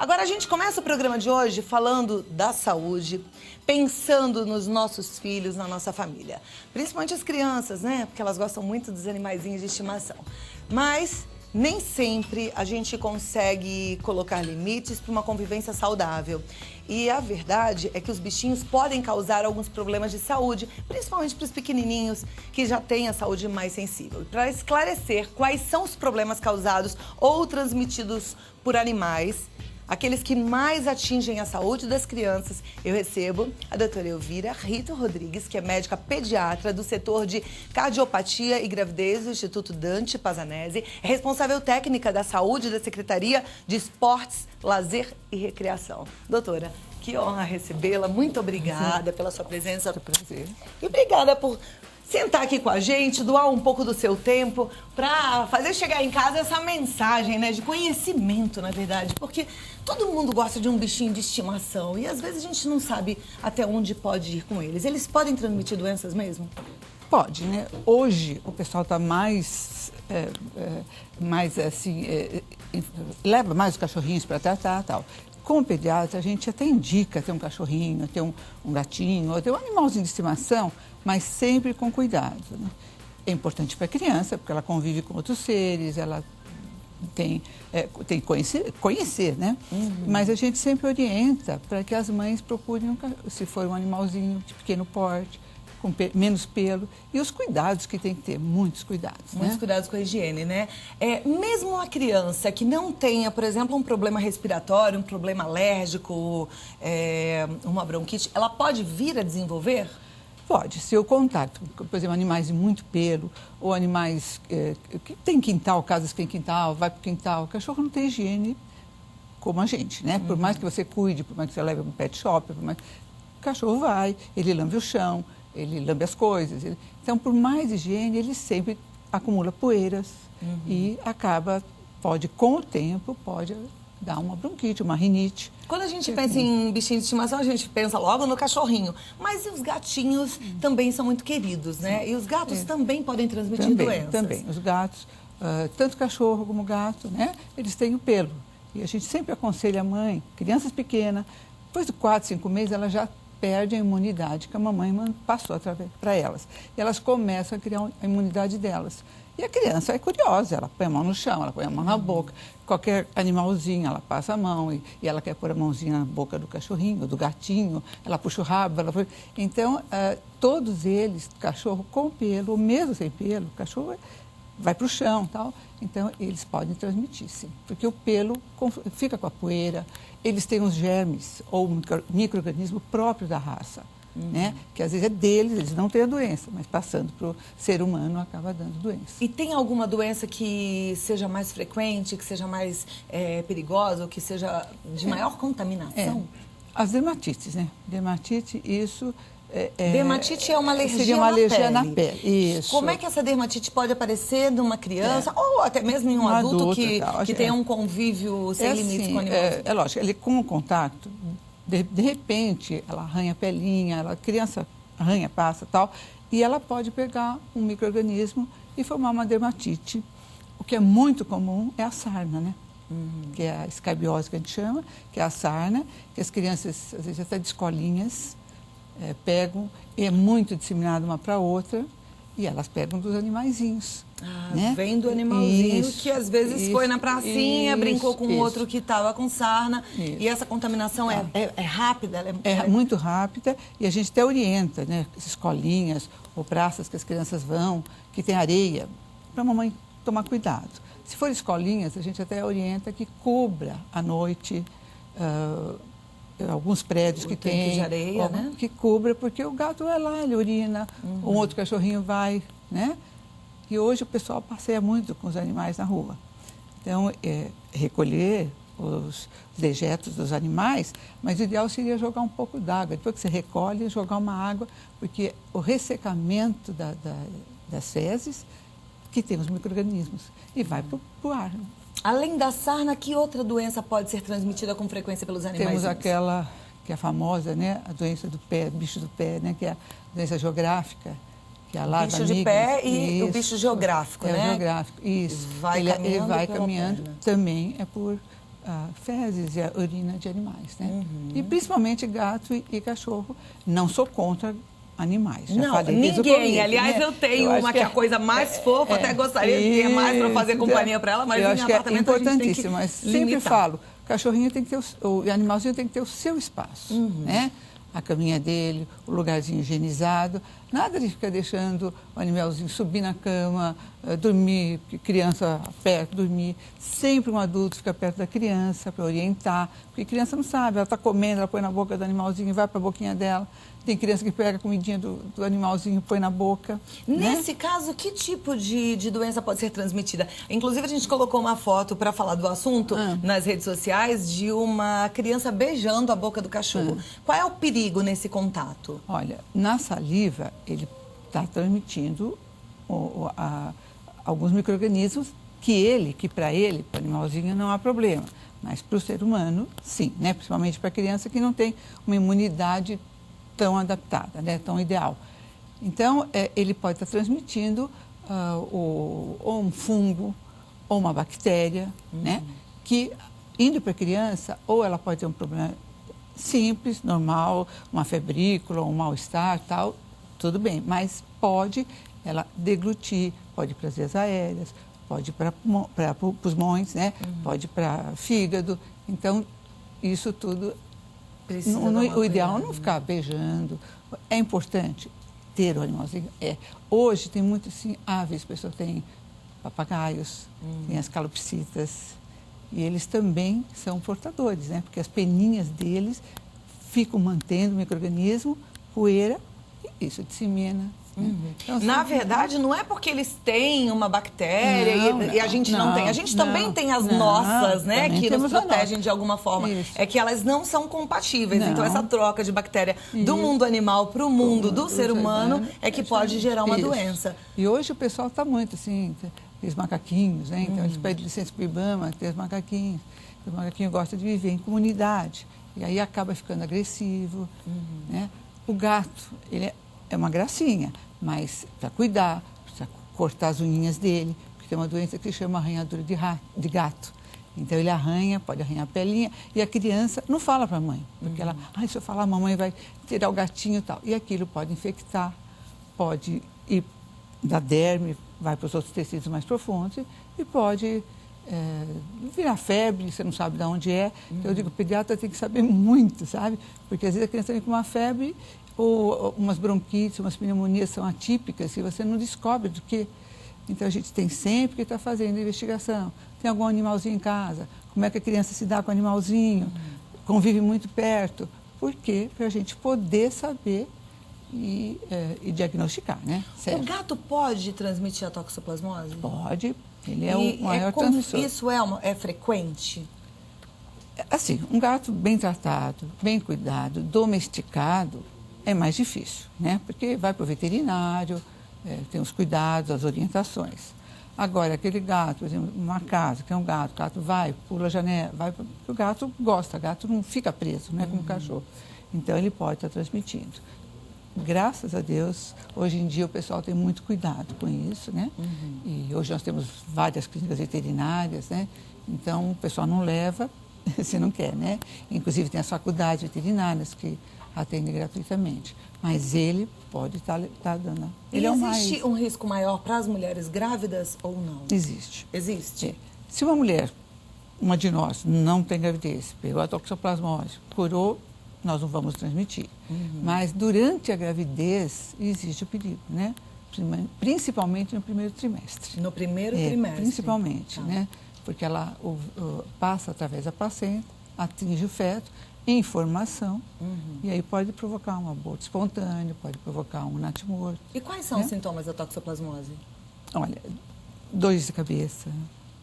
Agora a gente começa o programa de hoje falando da saúde, pensando nos nossos filhos, na nossa família. Principalmente as crianças, né? Porque elas gostam muito dos animaizinhos de estimação. Mas nem sempre a gente consegue colocar limites para uma convivência saudável. E a verdade é que os bichinhos podem causar alguns problemas de saúde, principalmente para os pequenininhos que já têm a saúde mais sensível. E para esclarecer quais são os problemas causados ou transmitidos por animais, aqueles que mais atingem a saúde das crianças, eu recebo a doutora Elvira Rito Rodrigues, que é médica pediatra do setor de cardiopatia e gravidez do Instituto Dante Pazanese, é responsável técnica da saúde da Secretaria de Esportes, Lazer e Recreação. Doutora, que honra recebê-la, muito obrigada pela sua presença. Muito prazer. E obrigada por sentar aqui com a gente, doar um pouco do seu tempo para fazer chegar em casa essa mensagem, né, de conhecimento, na verdade, porque todo mundo gosta de um bichinho de estimação e às vezes a gente não sabe até onde pode ir com eles. Eles podem transmitir doenças mesmo? Pode, né? Hoje o pessoal está mais assim, leva mais os cachorrinhos para tratar e tal. Como pediatra, a gente até indica ter um cachorrinho, ter um gatinho, ou ter um animalzinho de estimação, mas sempre com cuidado, né? É importante para a criança, porque ela convive com outros seres, ela tem que conhecer, né? Mas a gente sempre orienta para que as mães procurem, se for um animalzinho de pequeno porte, com menos pelo, e os cuidados que tem que ter, muitos cuidados. Muitos cuidados com a higiene, né? Mesmo uma criança que não tenha, por exemplo, um problema respiratório, um problema alérgico, uma bronquite, ela pode vir a desenvolver? Pode, se o contato, por exemplo, animais de muito pelo, ou animais que tem quintal, casas que tem quintal, vai para o quintal, o cachorro não tem higiene como a gente, né? Por mais que você cuide, por mais que você leve para um pet shop, o cachorro vai, ele lambe o chão, ele lambe as coisas. Então, por mais higiene, ele sempre acumula poeiras e com o tempo, pode dar uma bronquite, uma rinite. Quando a gente pensa em bichinho de estimação, a gente pensa logo no cachorrinho. Mas e os gatinhos também são muito queridos, né? E os gatos também podem transmitir doenças. Também. Os gatos, tanto cachorro como gato, né? Eles têm o pelo. E a gente sempre aconselha a mãe, crianças pequenas, depois de 4, 5 meses, ela já perde a imunidade que a mamãe passou para elas. E elas começam a criar a imunidade delas. E a criança é curiosa, ela põe a mão no chão, ela põe a mão na boca. Qualquer animalzinho, ela passa a mão e ela quer pôr a mãozinha na boca do cachorrinho, do gatinho, ela puxa o rabo. Então, todos eles, cachorro com pelo, ou mesmo sem pelo, o cachorro vai para o chão, tal. Então, eles podem transmitir, sim. Porque o pelo fica com a poeira, eles têm os germes ou micro-organismo próprio da raça, né? Que às vezes é deles, eles não têm a doença, mas passando para o ser humano acaba dando doença. E tem alguma doença que seja mais frequente, que seja mais perigosa, ou que seja de maior contaminação? As dermatites, né? Dermatite, isso... dermatite é uma alergia, seria uma alergia na pele. Isso. Como é que essa dermatite pode aparecer numa criança ou até mesmo em um adulto que tenha um convívio sem limites com o animal? É lógico, ele com o contato, de repente, ela arranha a pelinha, a criança arranha, passa tal, e ela pode pegar um micro-organismo e formar uma dermatite. O que é muito comum é a sarna, né? Que é a escabiose que a gente chama, que é a sarna, que as crianças, às vezes até de escolinhas, pegam, e é muito disseminado uma para outra, e elas pegam dos animaizinhos. Né? Vem do animalzinho que às vezes foi na pracinha, brincou com outro que estava com sarna, e essa contaminação é rápida? É muito rápida, e a gente até orienta, né, escolinhas ou praças que as crianças vão, que tem areia, para a mamãe tomar cuidado. Se for escolinhas, a gente até orienta que cubra à noite, alguns prédios que tem de areia, né? Que cubra, porque o gato vai lá, ele urina, um outro cachorrinho vai, né? E hoje o pessoal passeia muito com os animais na rua. Então, recolher os dejetos dos animais, mas o ideal seria jogar um pouco d'água. Depois que você recolhe, jogar uma água, porque o ressecamento das fezes, que tem os micro-organismos, e vai para o ar. Além da sarna, que outra doença pode ser transmitida com frequência pelos animais? Temos aquela que é a famosa, né, a doença do pé, bicho do pé, né, que é a doença geográfica, que é a larva bicho de pé e o bicho geográfico, né? É o geográfico, isso. Ele vai caminhando também é por fezes e a urina de animais, né? E principalmente gato e cachorro. Não sou contra animais. Já Não, falei desde o ninguém. começo, Aliás, né? eu tenho acho uma que é a coisa mais fofa, até gostaria de ter mais para fazer companhia para ela, mas eu em acho que apartamento é a gente tem que importantíssimo, mas sempre limitar. falo, cachorrinho tem que ter o animalzinho tem que ter o seu espaço, né? A caminha dele, o lugarzinho higienizado, nada de ficar deixando o animalzinho subir na cama, dormir, criança perto, dormir. Sempre um adulto fica perto da criança para orientar, porque a criança não sabe, ela está comendo, ela põe na boca do animalzinho, vai para a boquinha dela. Tem criança que pega a comidinha do animalzinho e põe na boca. Nesse caso, que tipo de doença pode ser transmitida? Inclusive, a gente colocou uma foto para falar do assunto nas redes sociais de uma criança beijando a boca do cachorro. Qual é o perigo nesse contato? Olha, na saliva, ele está transmitindo alguns micro-organismos que para ele, para o animalzinho, não há problema. Mas para o ser humano, sim, né? Principalmente para a criança que não tem uma imunidade tão adaptada, né? Tão ideal. Então, ele pode estar transmitindo ou um fungo ou uma bactéria, né? Que, indo para a criança, ou ela pode ter um problema simples, normal, uma febrícula, um mal-estar, tal, tudo bem. Mas pode ela deglutir, pode ir para as vias aéreas, pode ir para pulmões, né? Pode ir para fígado. Então, isso tudo... o ideal é não ficar beijando. É importante ter o animalzinho. Hoje tem muitos aves, pessoas têm papagaios, tem as calopsitas, e eles também são portadores, né? Porque as peninhas deles ficam mantendo o micro-organismo, poeira, e isso dissemina. Então, na verdade, não é porque eles têm uma bactéria e a gente não tem. A gente também tem as nossas, né? Que nos protegem de alguma forma. Isso. É que elas não são compatíveis. Então, essa troca de bactéria do mundo animal para o mundo do ser humano é que pode gerar uma doença. E hoje o pessoal está muito assim, os macaquinhos, né? Então, eles pedem licença para o IBAMA, tem os macaquinhos. Os macaquinhos gostam de viver em comunidade. E aí acaba ficando agressivo, né? O gato, ele é uma gracinha. Mas para cuidar, precisa cortar as unhinhas dele, porque tem uma doença que se chama arranhadura de gato. Então ele arranha, pode arranhar a pelinha, e a criança não fala para a mãe, porque ela, se eu falar, a mamãe vai tirar o gatinho e tal. E aquilo pode infectar, pode ir da derme, vai para os outros tecidos mais profundos e pode virar febre, você não sabe de onde é. Então eu digo, o pediatra tem que saber muito, sabe? Porque às vezes a criança vem com uma febre ou umas bronquites, umas pneumonias são atípicas e você não descobre do que. Então a gente tem sempre que estar fazendo investigação. Tem algum animalzinho em casa? Como é que a criança se dá com o animalzinho? Convive muito perto? Por quê? Para a gente poder saber e diagnosticar, né? Certo. O gato pode transmitir a toxoplasmose? Pode. Ele é o maior transmissor. Isso é frequente? Assim, um gato bem tratado, bem cuidado, domesticado, é mais difícil, né? Porque vai para o veterinário, tem os cuidados, as orientações. Agora, aquele gato, por exemplo, uma casa, que é um gato, o gato vai, pula a janela, o gato gosta, o gato não fica preso, né, como o cachorro. Então, ele pode estar transmitindo. Graças a Deus, hoje em dia o pessoal tem muito cuidado com isso, né? E hoje nós temos várias clínicas veterinárias, né? Então, o pessoal não leva se não quer, né? Inclusive, tem as faculdades veterinárias que atendem gratuitamente. Mas ele pode estar dando. Ele existe um risco maior para as mulheres grávidas ou não? Existe. Existe? Se uma mulher, uma de nós, não tem gravidez, pegou a toxoplasmose, curou, nós não vamos transmitir. Mas durante a gravidez existe o perigo, né? Principalmente no primeiro trimestre. No primeiro trimestre? Principalmente, né? Porque ela passa através da placenta, atinge o feto, em formação, e aí pode provocar um aborto espontâneo, pode provocar um natimorto. E quais são os sintomas da toxoplasmose? Olha, dores de cabeça,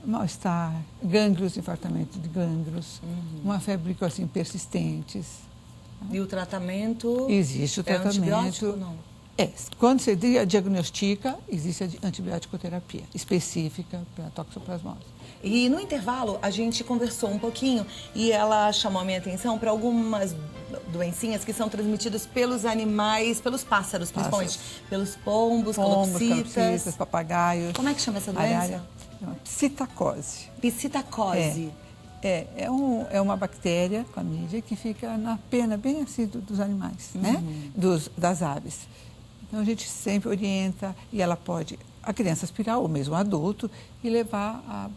mal-estar, gânglios, infartamento de gânglios, uma febre assim, persistentes. E o tratamento? Existe o tratamento. É antibiótico ou não? Quando você diagnostica, existe a antibiótico-terapia específica para a toxoplasmose. E no intervalo, a gente conversou um pouquinho e ela chamou a minha atenção para algumas doencinhas que são transmitidas pelos animais, pelos pássaros, principalmente. Pelos pombos, calopsitas, papagaios. Como é que chama essa doença? Psitacose. Psitacose. É uma bactéria, clamídia, que fica na pena, bem assim, dos animais, né? Das aves. Então, a gente sempre orienta, e ela pode, a criança aspirar, ou mesmo o adulto, e levar a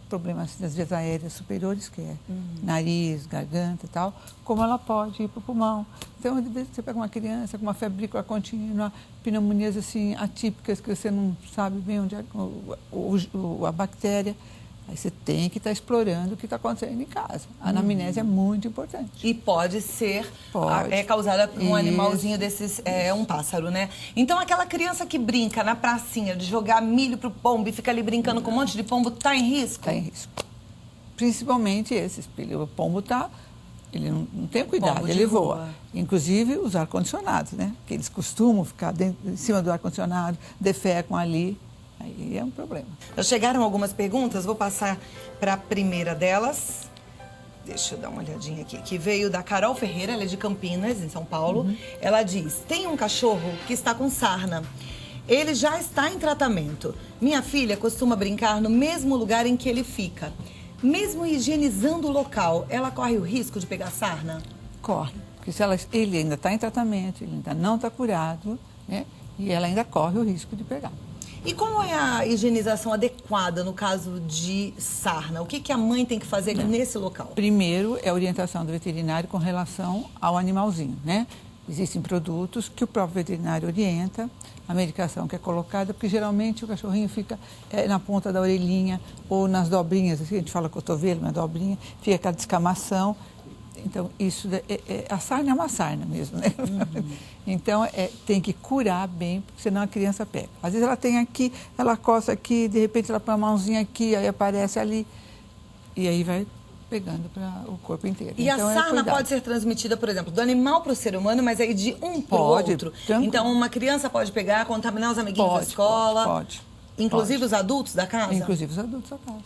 problemas das vias aéreas superiores, que é nariz, garganta e tal, como ela pode ir para o pulmão. Então, você pega uma criança com uma febre contínua, pneumonias assim, atípicas, que você não sabe bem onde é a bactéria, aí você tem que estar explorando o que está acontecendo em casa. A anamnese é muito importante. E pode ser causada por um animalzinho desses, um pássaro, né? Então, aquela criança que brinca na pracinha de jogar milho pro pombo e fica ali brincando com um monte de pombo, está em risco? Está em risco. Principalmente esses. O pombo ele não tem cuidado, ele voa. Inclusive os ar-condicionados, né? Que eles costumam ficar em cima do ar-condicionado, defecam ali. Aí é um problema. Já chegaram algumas perguntas, vou passar para a primeira delas. Deixa eu dar uma olhadinha aqui. Que veio da Carol Ferreira, ela é de Campinas, em São Paulo. Ela diz, tem um cachorro que está com sarna. Ele já está em tratamento. Minha filha costuma brincar no mesmo lugar em que ele fica. Mesmo higienizando o local, ela corre o risco de pegar sarna? Corre. Porque ele ainda está em tratamento, ele ainda não está curado, né? E ela ainda corre o risco de pegar. E como é a higienização adequada no caso de sarna? O que a mãe tem que fazer nesse local? Primeiro é a orientação do veterinário com relação ao animalzinho, né? Existem produtos que o próprio veterinário orienta, a medicação que é colocada, porque geralmente o cachorrinho fica na ponta da orelhinha ou nas dobrinhas, assim, a gente fala cotovelo, na dobrinha, fica aquela descamação. Então, a sarna é uma sarna mesmo, né? Então, tem que curar bem, porque senão a criança pega. Às vezes ela tem aqui, ela coça aqui, de repente ela põe a mãozinha aqui, aí aparece ali, e aí vai pegando para o corpo inteiro. E então, a sarna pode ser transmitida, por exemplo, do animal para o ser humano, mas aí de um para o outro? Tranquilo. Então, uma criança pode pegar, contaminar os amiguinhos da escola? Pode. Inclusive os adultos da casa? Inclusive os adultos da casa.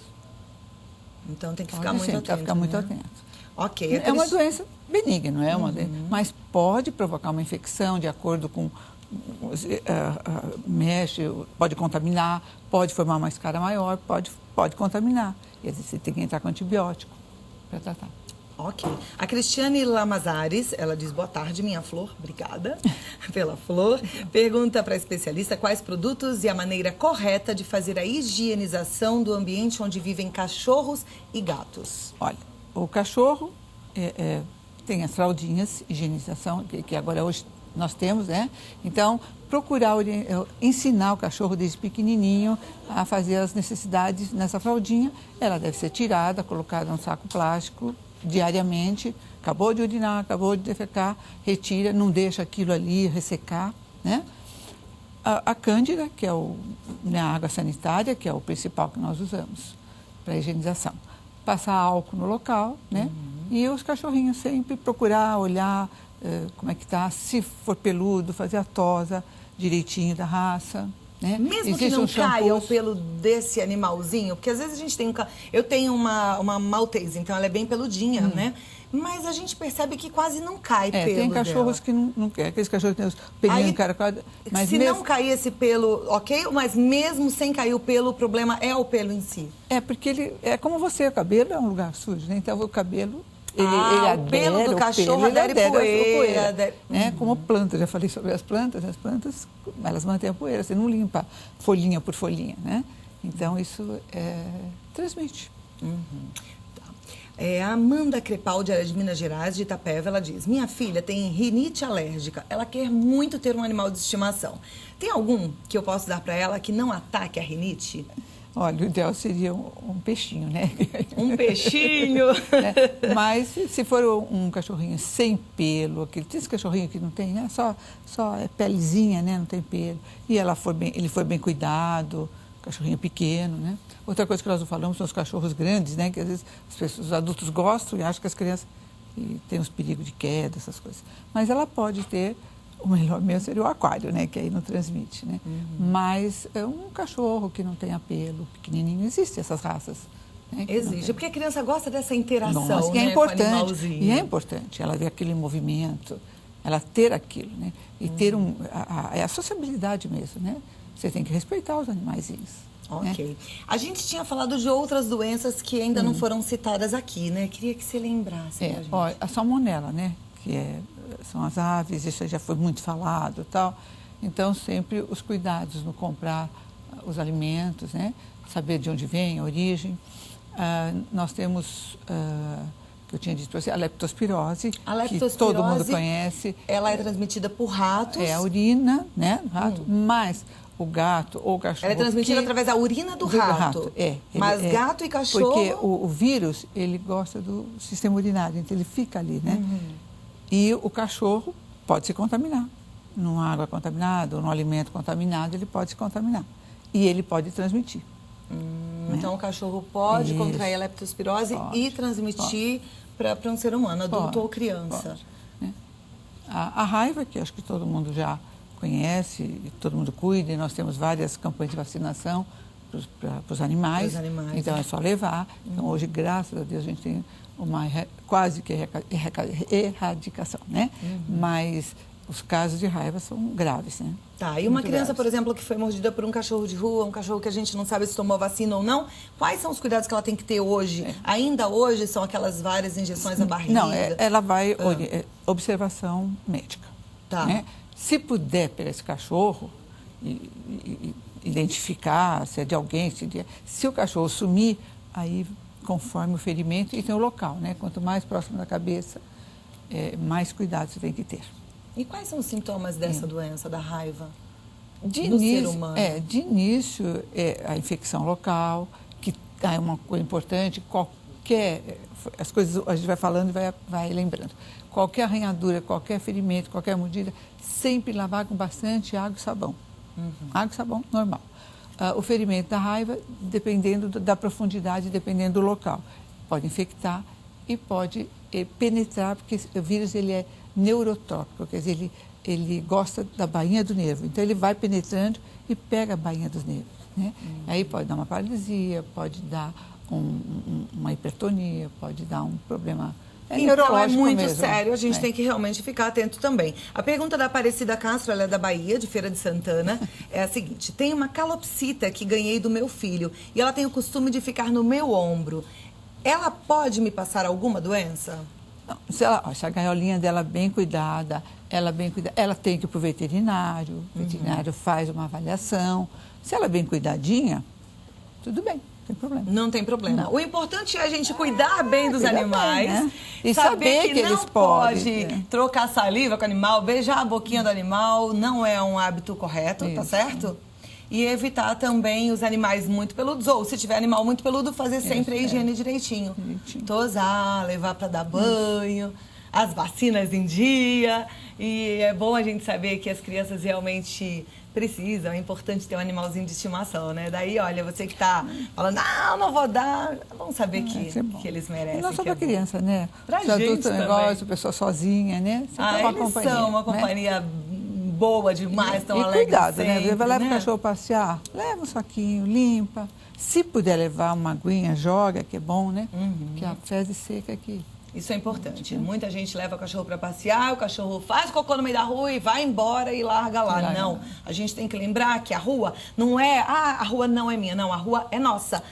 Então, tem que ficar muito atento. Muito atento. Ok. É uma doença benigna, não é uma doença, mas pode provocar uma infecção de acordo com mexe, pode contaminar, pode formar uma escara maior, pode contaminar. E você tem que entrar com antibiótico para tratar. Ok. A Cristiane Lamazares, ela diz, boa tarde, minha flor, obrigada pela flor. Pergunta para a especialista quais produtos e a maneira correta de fazer a higienização do ambiente onde vivem cachorros e gatos. Olha, o cachorro tem as fraldinhas, higienização, que agora hoje nós temos, né? Então, procurar ensinar o cachorro desde pequenininho a fazer as necessidades nessa fraldinha. Ela deve ser tirada, colocada num saco plástico diariamente. Acabou de urinar, acabou de defecar, retira, não deixa aquilo ali ressecar, né? A cândida, que é a água sanitária, que é o principal que nós usamos para a higienização. Passar álcool no local, né? E os cachorrinhos sempre procurar olhar como é que está, se for peludo, fazer a tosa direitinho da raça, né? Mesmo que não caia o pelo desse animalzinho, porque às vezes a gente tem eu tenho uma Maltese, então ela é bem peludinha, né? Mas a gente percebe que quase não cai pelo tem cachorros dela. que não quer, aqueles cachorros que tem os pelinhos encaracolhados. Mas se não cair esse pelo, ok? Mas mesmo sem cair o pelo, o problema é o pelo em si. Porque ele é como você, o cabelo é um lugar sujo, né? Então o cabelo o pelo do cachorro adere poeira. Né? Como planta, já falei sobre as plantas elas mantêm a poeira, você não limpa folhinha por folhinha, né? Então isso transmite. A Amanda Crepaldi, ela é de Minas Gerais, de Itapeva, ela diz, minha filha tem rinite alérgica, ela quer muito ter um animal de estimação. Tem algum que eu posso dar para ela que não ataque a rinite? Olha, o ideal seria um peixinho, né? Um peixinho! Mas se for um cachorrinho sem pelo, esse cachorrinho que não tem, né? Só é pelezinha, né? Não tem pelo. E ele foi bem cuidado, cachorrinho pequeno, né? Outra coisa que nós não falamos são os cachorros grandes, né? Que às vezes os adultos gostam e acham que as crianças têm uns perigos de queda, essas coisas. Mas ela pode ter, o melhor mesmo seria o aquário, né? Que aí não transmite, né? Mas um cachorro que não tenha pelo, pequenininho, existem essas raças. Né, existe, porque a criança gosta dessa interação, nossa, que né, é importante, com o animalzinho. E é importante ela ver aquele movimento, ela ter aquilo, né? E ter a sociabilidade mesmo, né? Você tem que respeitar os animaizinhos. Ok. Né? A gente tinha falado de outras doenças que ainda não foram citadas aqui, né? Queria que você lembrasse pra gente. Ó, a salmonela, né? São as aves, isso já foi muito falado e tal. Então, sempre os cuidados no comprar os alimentos, né? Saber de onde vem, a origem. Nós temos, que eu tinha dito para você, a leptospirose, que todo mundo conhece. Ela é transmitida por ratos. É a urina, né? Rato, mas o gato ou o cachorro... Ela é transmitida através da urina do rato. Mas gato e cachorro... Porque o vírus, ele gosta do sistema urinário, então ele fica ali, né? E o cachorro pode se contaminar. Numa água contaminada ou num alimento contaminado, ele pode se contaminar. E ele pode transmitir. Né? Então, o cachorro pode contrair a leptospirose e transmitir para um ser humano, adulto ou criança. Pode, né? A raiva, que acho que todo mundo já conhece, e todo mundo cuida, e nós temos várias campanhas de vacinação para os animais. Então, é só levar. Então, hoje, graças a Deus, a gente tem quase que erradicação, né? Mas os casos de raiva são graves, né? Tá, e uma criança, por exemplo, que foi mordida por um cachorro de rua, um cachorro que a gente não sabe se tomou vacina ou não, quais são os cuidados que ela tem que ter hoje? Ainda hoje são aquelas várias injeções na barriga? Não, ela vai observação médica. Tá. Né? Se puder pegar esse cachorro e identificar se é de alguém, se o cachorro sumir, aí conforme o ferimento e tem o local, né? Quanto mais próximo da cabeça, mais cuidado você tem que ter. E quais são os sintomas dessa doença, da raiva? De início, a infecção local, que é uma coisa importante, as coisas a gente vai falando e vai lembrando. Qualquer arranhadura, qualquer ferimento, qualquer mordida, sempre lavar com bastante água e sabão. Água e sabão, normal. O ferimento da raiva, dependendo da profundidade, dependendo do local. Pode infectar e pode penetrar, porque o vírus ele é neurotrópico, quer dizer, ele gosta da bainha do nervo. Então, ele vai penetrando e pega a bainha dos nervos. Né? Aí pode dar uma paralisia, pode dar uma hipertonia, pode dar um problema então, é muito mesmo. sério, a gente tem que realmente ficar atento também. A pergunta da Aparecida Castro, ela é da Bahia, de Feira de Santana, é a seguinte: tem uma calopsita que ganhei do meu filho e ela tem o costume de ficar no meu ombro. Ela pode me passar alguma doença? Não, se a gaiolinha dela bem cuidada, ela tem que ir para o veterinário, o veterinário faz uma avaliação. Se ela é bem cuidadinha, tudo bem. Tem problema. Não tem problema. Não. O importante é a gente cuidar bem dos animais, bem, né? E saber que eles não pode trocar saliva com o animal, beijar a boquinha do animal, não é um hábito correto, tá certo? E evitar também os animais muito peludos, ou se tiver animal muito peludo, fazer sempre a higiene direitinho. Tosar, levar para dar banho, as vacinas em dia. E é bom a gente saber que as crianças realmente precisam, é importante ter um animalzinho de estimação, né? Daí, olha, você que está falando, não vou dar, vamos saber que eles merecem. E não só para criança, né? Pra os gente adultos também gostam, pessoa sozinha, né? Sempre uma companhia. São uma companhia boa demais, tão alegre. E cuidado, sempre, né? Leva o cachorro passear, leva um saquinho, limpa. Se puder levar uma aguinha, joga, que é bom, né? Que a fezes seca aqui. Isso é importante. Muita gente leva o cachorro para passear, o cachorro faz cocô no meio da rua e vai embora e larga lá. Não, a gente tem que lembrar que a rua não é, a rua não é minha, não, a rua é nossa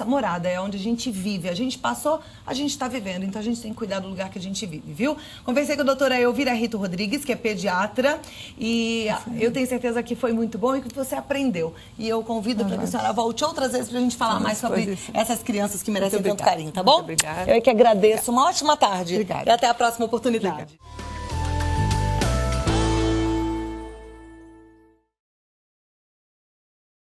morada, é onde a gente vive. A gente passou, a gente está vivendo, então a gente tem que cuidar do lugar que a gente vive, viu? Conversei com a doutora Elvira Rito Rodrigues, que é pediatra, e eu tenho certeza que foi muito bom e que você aprendeu. E eu convido para que a senhora volte outras vezes para a gente falar mais sobre essas crianças que merecem tanto carinho, tá bom? Muito obrigada. Eu que agradeço. Uma ótima tarde. Obrigada. E até a próxima oportunidade. Obrigada.